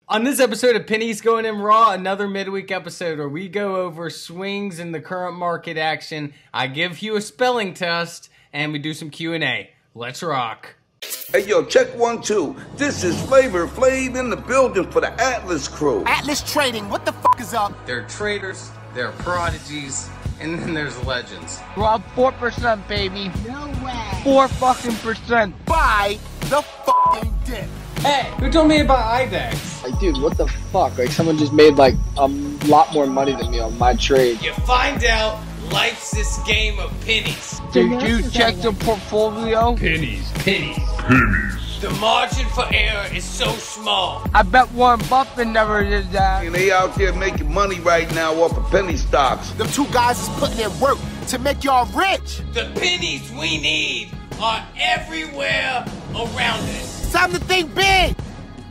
On this episode of Pennies Going in Raw, another midweek episode where we go over swings in the current market action. I give you a spelling test, and we do some Q&A. Let's rock. Hey, yo, check 1, 2. This is Flavor Flav in the building for the Atlas crew. Atlas Trading, what the fuck is up? There are traders, there are prodigies, and then there's legends. We're on 4%, baby. No way. 4 fucking percent. Buy the fucking dip. Hey, who told me about IDEX? Like, dude, what the fuck? Like, someone just made, like, a lot more money than me on my trade. You find out life's this game of pennies. Did you check the portfolio? Pennies. The margin for error is so small. I bet Warren Buffett never did that. And they out there making money right now off of penny stocks. Them two guys is putting in work to make y'all rich. The pennies we need are everywhere around us. Time to think big.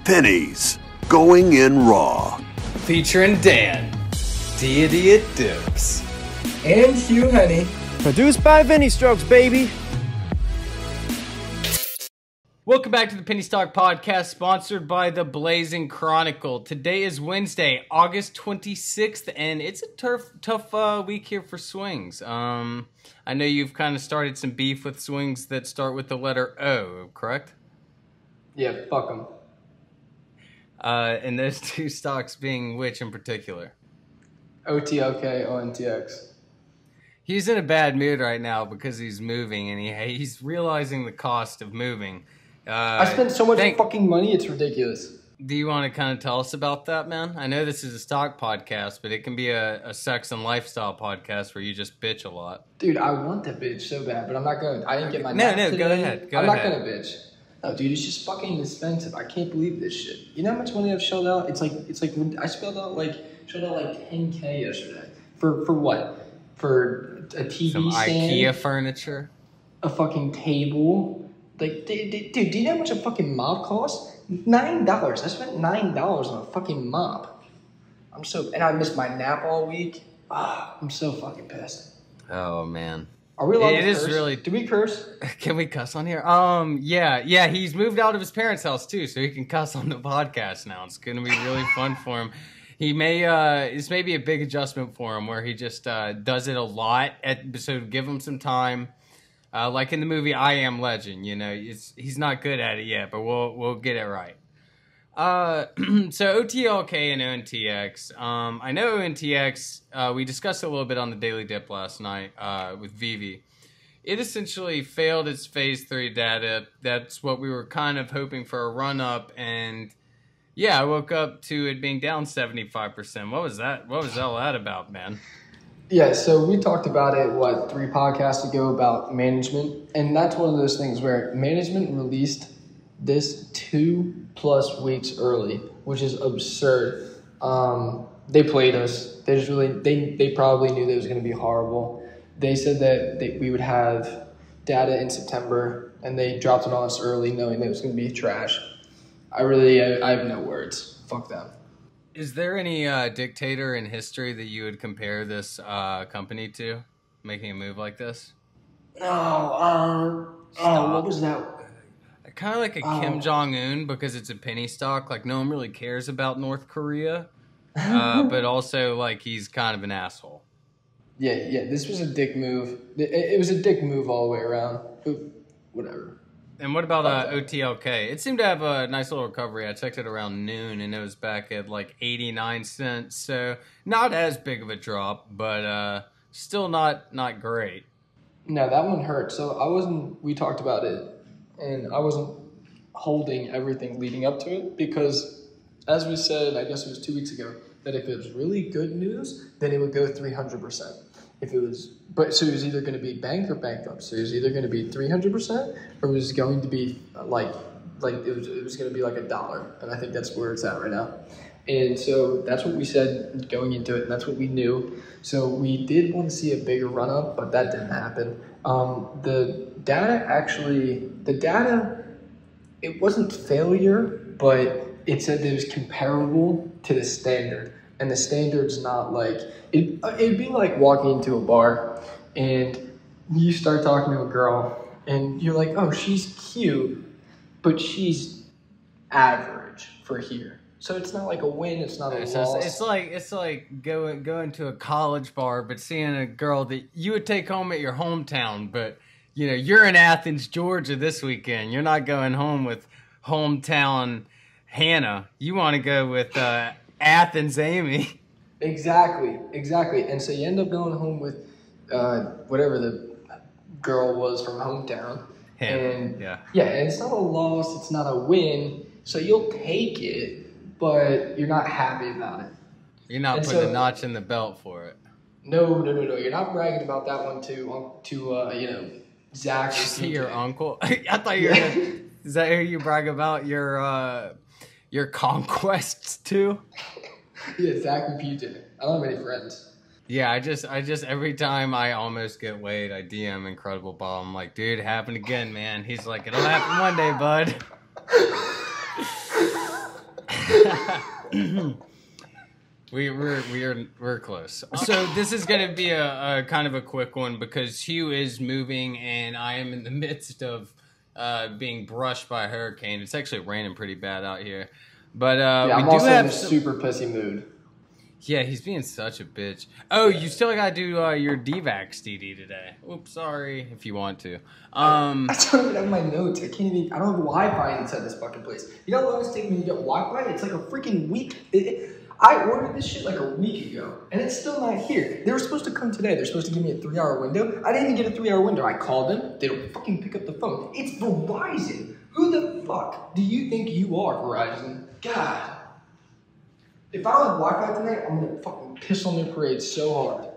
Pennies Going in Raw. Featuring Dan, Deity at Dips. And Hugh Honey. Produced by Vinny Strokes, baby. Welcome back to the Penny Stock Podcast, sponsored by the Blazing Chronicle. Today is Wednesday, August 26th, and it's a tough week here for swings. I know you've kind of started some beef with swings that start with the letter O, correct? Yeah, fuck them. And those two stocks being which in particular? OTLK, ONTX. He's in a bad mood right now because he's moving, and he's realizing the cost of moving. I spent so much fucking money, it's ridiculous. Do you want to kind of tell us about that, man? I know this is a stock podcast, but it can be a sex and lifestyle podcast where you just bitch a lot. Dude, I want to bitch so bad, but I'm not going to. I didn't get my nap No, today. go ahead. I'm not going to bitch. No, dude, it's just fucking expensive. I can't believe this shit. You know how much money I've shelled out? It's like when I shelled out like 10K yesterday. For what? For a TV Some stand? IKEA furniture? A fucking table? Like, dude, do you know how much a fucking mop costs? $9. I spent $9 on a fucking mop. And I missed my nap all week. I'm so fucking pissed. Oh, man. Are we allowed to curse? curse? Really... Do we curse? Can we cuss on here? Yeah. He's moved out of his parents' house too, so he can cuss on the podcast now. It's gonna be really fun for him. He may this may be a big adjustment for him, where he just does it a lot. So give him some time. Like in the movie I Am Legend, you know, he's not good at it yet, but we'll get it right. So OTLK and ONTX. I know ONTX, we discussed it a little bit on the Daily Dip last night with Vivi. It essentially failed its phase 3 data. That's what we were kind of hoping for, a run up, and yeah, I woke up to it being down 75%. What was that? What was all that about, man? Yeah, so we talked about it, 3 podcasts ago about management, and that's one of those things where management released this 2+ weeks early, which is absurd. They played us. They probably knew that it was going to be horrible. They said that we would have data in September, and they dropped it on us early, knowing that it was going to be trash. I have no words. Fuck them. Is there any dictator in history that you would compare this company to, making a move like this? What was that? Kind of like a Kim Jong-un, because it's a penny stock. Like, no one really cares about North Korea, but also, like, he's kind of an asshole. Yeah, this was a dick move. It was a dick move all the way around. Whatever. And what about OTLK? It seemed to have a nice little recovery. I checked it around noon, and it was back at, like, 89 cents. So, not as big of a drop, but still not great. No, that one hurt. So, we talked about it. And I wasn't holding everything leading up to it because, as we said, I guess it was 2 weeks ago, that if it was really good news, then it would go 300%. So it was either going to be bank or bankrupt. So it was either going to be 300% or it was going to be it was going to be like $1. And I think that's where it's at right now. And so that's what we said going into it, and that's what we knew. So we did want to see a bigger run up, but that didn't happen. The data, it wasn't failure, but it said that it was comparable to the standard. And the standard's not like, it'd be like walking into a bar and you start talking to a girl and you're like, oh, she's cute, but she's average for here. So it's not like a win, it's not a It's loss. just, it's like going to a college bar, but seeing a girl that you would take home at your hometown, but you know you're in Athens, Georgia this weekend. You're not going home with hometown Hannah. You want to go with Athens Amy. Exactly. And so you end up going home with whatever the girl was from hometown. And and it's not a loss, it's not a win, so you'll take it, but you're not happy about it. You're not putting a notch in the belt for it. No. You're not bragging about that one to Zach. You see your uncle? I thought you were gonna, is that who you brag about your conquests to? Yeah, Zach and PJ. I don't have any friends. Yeah, I just every time I almost get Wade, I DM Incredible Ball. I'm like, dude, it happened again, man. He's like, it'll happen one day, bud. We're close. So this is gonna be a kind of a quick one because Hugh is moving and I am in the midst of being brushed by a hurricane. It's actually raining pretty bad out here, but I'm also in a super pissy mood. Yeah, he's being such a bitch. Oh, you still gotta do your DVAX DD today. Oops, sorry. If you want to. I don't even have my notes. I don't have Wi-Fi inside this fucking place. You know how long it's taking me to get Wi-Fi? It's like a freaking week. I ordered this shit like a week ago, and it's still not here. They were supposed to come today. They're supposed to give me a 3-hour window. I didn't even get a 3-hour window. I called them. They don't fucking pick up the phone. It's Verizon. Who the fuck do you think you are, Verizon? God. If I don't have Wi-Fi tonight, I'm gonna fucking piss on their parade so hard.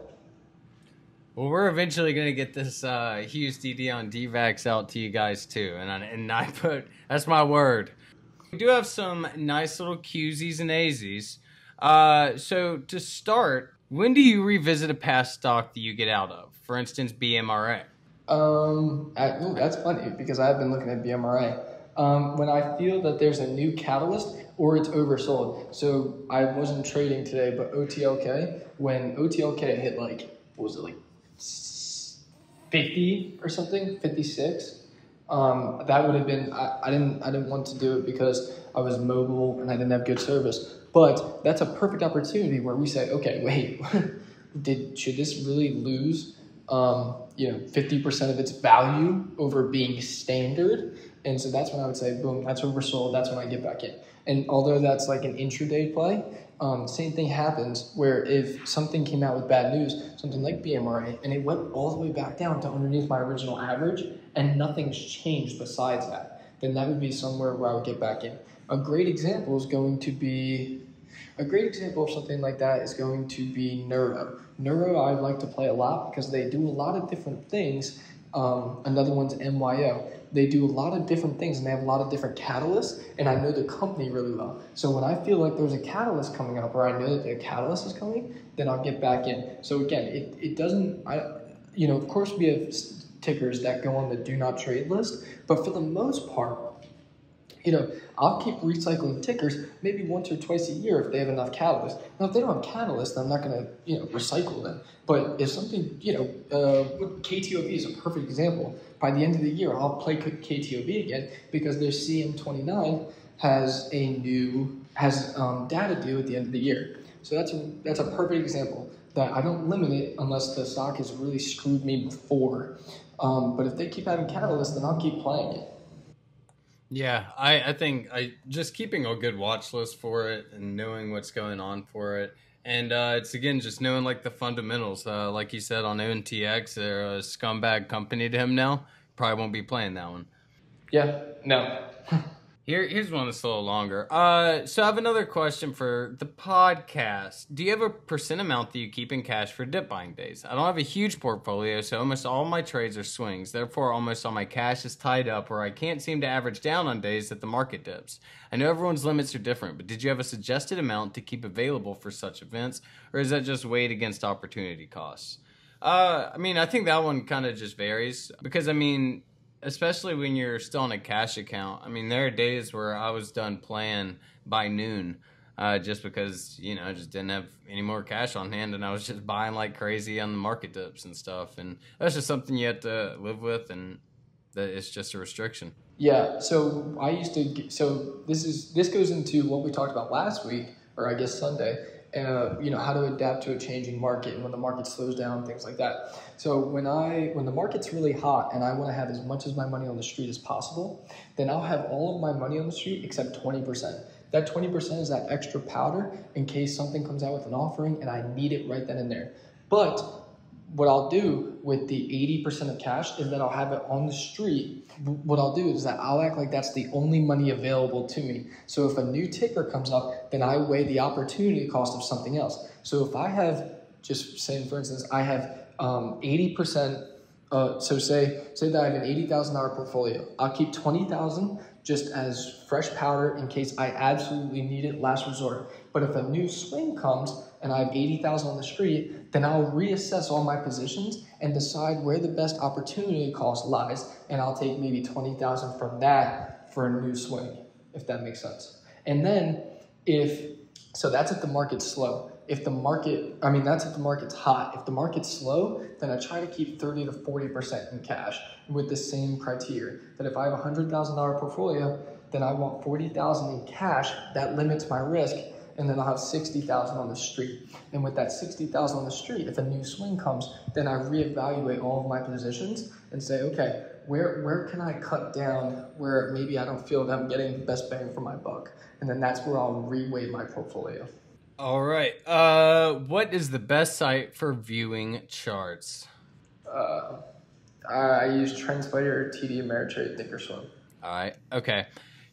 Well, we're eventually gonna get this Hughes DD on DVAX out to you guys too, and I put that's my word. We do have some nice little Q's and A's. So to start, when do you revisit a past stock that you get out of? For instance, BMRA. That's funny because I've been looking at BMRA. When I feel that there's a new catalyst or it's oversold. So I wasn't trading today, but OTLK, when OTLK hit like, what was it, like 50 or something, 56, that would have been, I didn't want to do it because I was mobile and I didn't have good service. But that's a perfect opportunity where we say, okay, wait, should this really lose 50% of its value over being standard? And so that's when I would say, boom, that's oversold. That's when I get back in. And although that's like an intraday play, same thing happens where if something came out with bad news, something like BMRA, and it went all the way back down to underneath my original average, and nothing's changed besides that, then that would be somewhere where I would get back in. A great example of something like that is going to be Neuro. Neuro I like to play a lot because they do a lot of different things. Another one's MYO. They do a lot of different things and they have a lot of different catalysts, and I know the company really well. So when I feel like there's a catalyst coming up or I know that the catalyst is coming, then I'll get back in. So again, it doesn't, of course we have tickers that go on the do not trade list, but for the most part, I'll keep recycling tickers maybe once or twice a year if they have enough catalyst. Now, if they don't have catalyst, then I'm not going to, recycle them. But if something, KTOV is a perfect example. By the end of the year, I'll play KTOV again because their CM29 has data due at the end of the year. So that's a perfect example that I don't limit it unless the stock has really screwed me before. But if they keep having catalyst, then I'll keep playing it. Yeah, I think just keeping a good watch list for it and knowing what's going on for it. And it's, again, just knowing, like, the fundamentals. Like you said, on ONTX, they're a scumbag company to him now. Probably won't be playing that one. Yeah, no. Here's one that's a little longer. So I have another question for the podcast. Do you have a percent amount that you keep in cash for dip buying days? I don't have a huge portfolio, so almost all my trades are swings. Therefore, almost all my cash is tied up where I can't seem to average down on days that the market dips. I know everyone's limits are different, but did you have a suggested amount to keep available for such events, or is that just weighed against opportunity costs? I think that one kind of just varies because, especially when you're still on a cash account. There are days where I was done playing by noon just because, I just didn't have any more cash on hand and I was just buying like crazy on the market dips and stuff. And that's just something you have to live with, and that it's just a restriction. Yeah, so I used to. So this goes into what we talked about last week, or I guess Sunday. How to adapt to a changing market and when the market slows down, things like that. So when the market's really hot and I want to have as much of my money on the street as possible, then I'll have all of my money on the street except 20%. That 20% is that extra powder in case something comes out with an offering and I need it right then and there. But what I'll do with the 80% of cash is that I'll have it on the street. What I'll do is that I'll act like that's the only money available to me. So if a new ticker comes up, then I weigh the opportunity cost of something else. So if I have, just saying for instance, I have 80%, so say that I have an $80,000 portfolio. I'll keep $20,000 just as fresh powder in case I absolutely need it, last resort. But if a new swing comes and I have 80,000 on the street, then I'll reassess all my positions and decide where the best opportunity cost lies, and I'll take maybe 20,000 from that for a new swing, if that makes sense. And then that's if the market's slow. That's if the market's hot. If the market's slow, then I try to keep 30 to 40% in cash with the same criteria. That if I have a $100,000 portfolio, then I want 40,000 in cash. That limits my risk. And then I'll have 60,000 on the street. And with that 60,000 on the street, if a new swing comes, then I reevaluate all of my positions and say, okay, where can I cut down where maybe I don't feel that I'm getting the best bang for my buck? And then that's where I'll reweight my portfolio. All right. What is the best site for viewing charts? I use TrendSpider, TD Ameritrade, Thinkorswim. All right. Okay.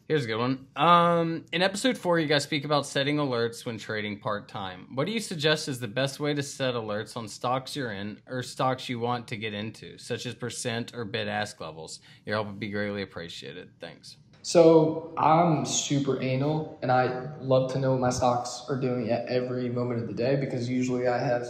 Here's a good one. In episode 4, you guys speak about setting alerts when trading part-time. What do you suggest is the best way to set alerts on stocks you're in or stocks you want to get into, such as percent or bid-ask levels? Your help would be greatly appreciated. Thanks. So I'm super anal, and I love to know what my stocks are doing at every moment of the day because usually I have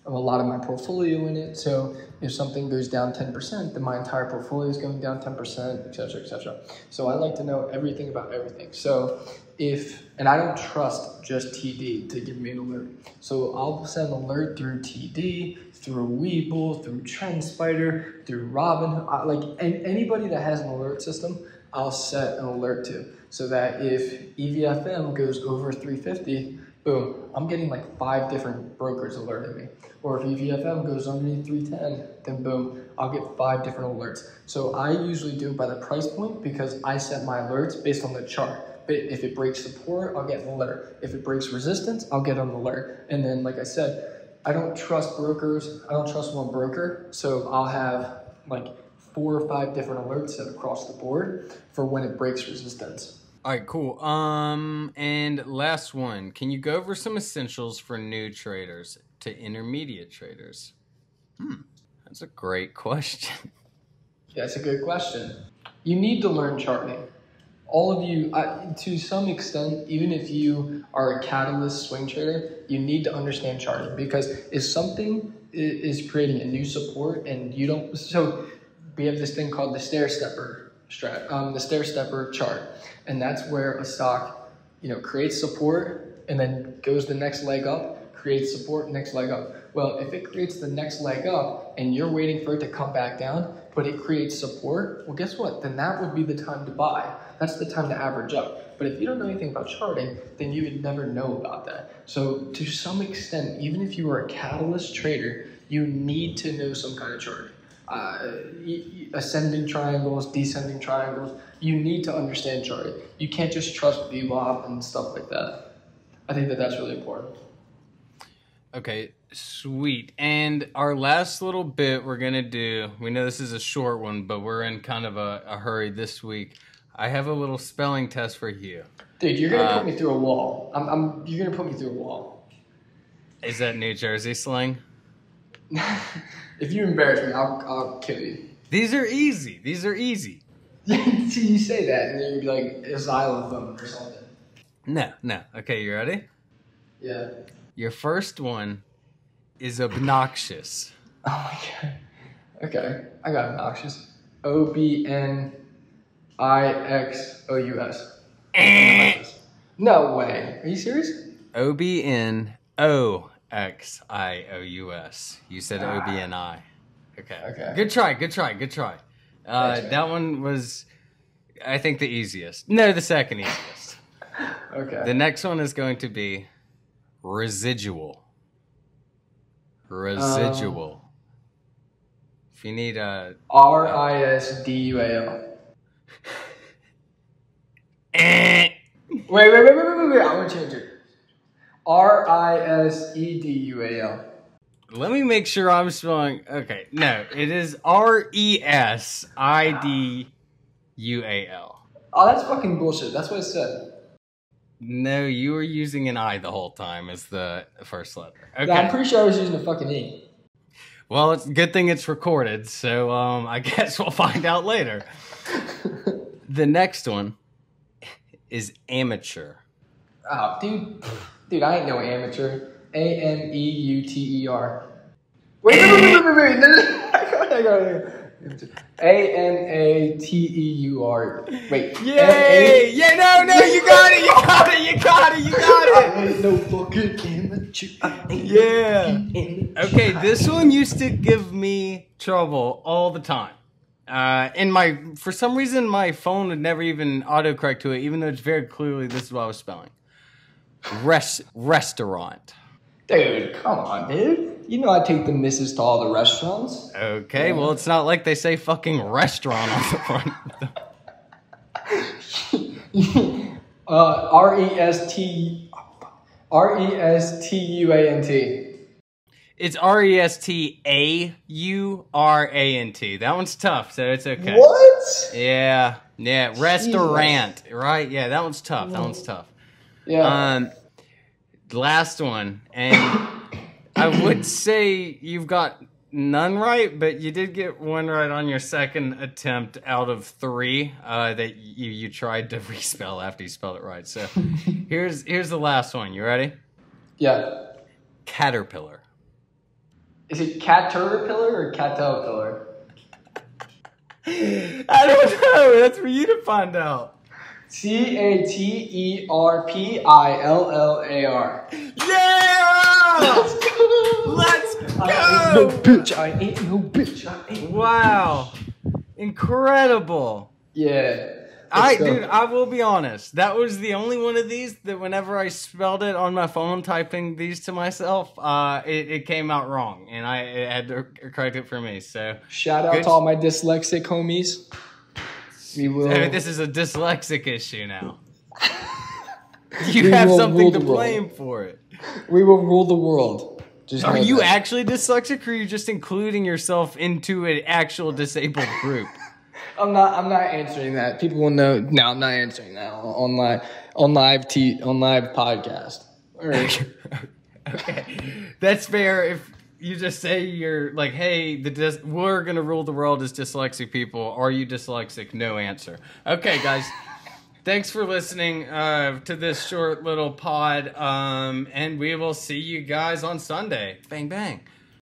a lot of my portfolio in it. So if something goes down 10%, then my entire portfolio is going down 10%, et cetera, et cetera. So I like to know everything about everything. So and I don't trust just TD to give me an alert. So I'll send an alert through TD, through Webull, through TrendSpider, through Robinhood, anybody that has an alert system, I'll set an alert to. So that if EVFM goes over 350, boom, I'm getting like 5 different brokers alerting me. Or if EVFM goes underneath 310, then boom, I'll get 5 different alerts. So I usually do it by the price point because I set my alerts based on the chart. But if it breaks support, I'll get an alert. If it breaks resistance, I'll get an alert. And then, like I said, I don't trust brokers. I don't trust one broker. So I'll have like 4 or 5 different alerts set across the board for when it breaks resistance. All right, cool. And last one. Can you go over some essentials for new traders to intermediate traders? That's a great question. Yeah, that's a good question. You need to learn charting. All of you, to some extent, even if you are a catalyst swing trader, you need to understand charting because if something is creating a new support and you don't, so we have this thing called the stair stepper chart, and that's where a stock, creates support and then goes the next leg up, creates support, next leg up. Well, if it creates the next leg up and you're waiting for it to come back down, but it creates support, well, guess what? Then that would be the time to buy. That's the time to average up. But if you don't know anything about charting, then you would never know about that. So to some extent, even if you are a catalyst trader, you need to know some kind of charting. Ascending triangles, descending triangles, you need to understand charting. You can't just trust VWAP and stuff like that. I think that's really important. Okay, sweet. And our last little bit we're going to do, we know this is a short one, but we're in kind of a hurry this week. I have a little spelling test for you. Dude, you're going to put me through a wall. You're going to put me through a wall. Is that New Jersey slang? If you embarrass me, I'll kill you. These are easy. You say that, and then you'd be like, a xylophone or something. No. Okay, you ready? Yeah. Your first one is obnoxious. Oh my god. Okay, I got obnoxious. OBNIXOUS. No way. Are you serious? OBNOXIOUS. You said OBNI. Okay. Good try. Thanks, man. That one was, I think, the easiest. No, the second easiest. Okay. The next one is going to be residual. Residual. If you need a... RISDUAL. Wait. I want to change it. RISEDUAL. Let me make sure I'm spelling... Okay, no, it is RESIDUAL. Oh, that's fucking bullshit. That's what it said. No, you were using an I the whole time as the first letter. Okay. Yeah, I'm pretty sure I was using a fucking E. Well, it's a good thing it's recorded, so I guess we'll find out later. The next one is amateur. Oh, dude, I ain't no amateur. AMEUTER. Wait. No. I got it. ANATEUR. Wait. Yay! Yeah, no, you got it. I ain't no fucking amateur. Yeah. Okay, this one used to give me trouble all the time. For some reason, my phone would never even autocorrect to it, even though it's very clearly this is what I was spelling. Restaurant. Dude, come on, dude. You know I take the missus to all the restaurants. Okay, well, it's not like they say fucking restaurant on the front. RESTUANT. It's RESTAURANT. That one's tough, so it's okay. What? Yeah, restaurant, right? Yeah, that one's tough. Yeah. Last one, and I would say you've got none right, but you did get one right on your second attempt out of 3 that you tried to respell after you spelled it right. So here's the last one. You ready? Yeah. Caterpillar. Is it caterpillar or caterpillar? I don't know. That's for you to find out. CATERPILLAR. Yeah! Let's go! I ain't no bitch. Wow. Incredible. Yeah. Dude, I will be honest. That was the only one of these that whenever I spelled it on my phone, typing these to myself, it came out wrong, and I had to correct it for me. So shout out to all my dyslexic homies. We will. This is a dyslexic issue now. You have something to blame for it. We will rule the world. Are you actually dyslexic, or are you just including yourself into an actual disabled group? I'm not answering that. People will know. No, I'm not answering that on live podcast. All right. Okay, that's fair. If you just say you're like, hey, we're gonna rule the world as dyslexic people. Are you dyslexic? No answer. Okay, guys. Thanks for listening to this short little pod, and we will see you guys on Sunday. Bang, bang.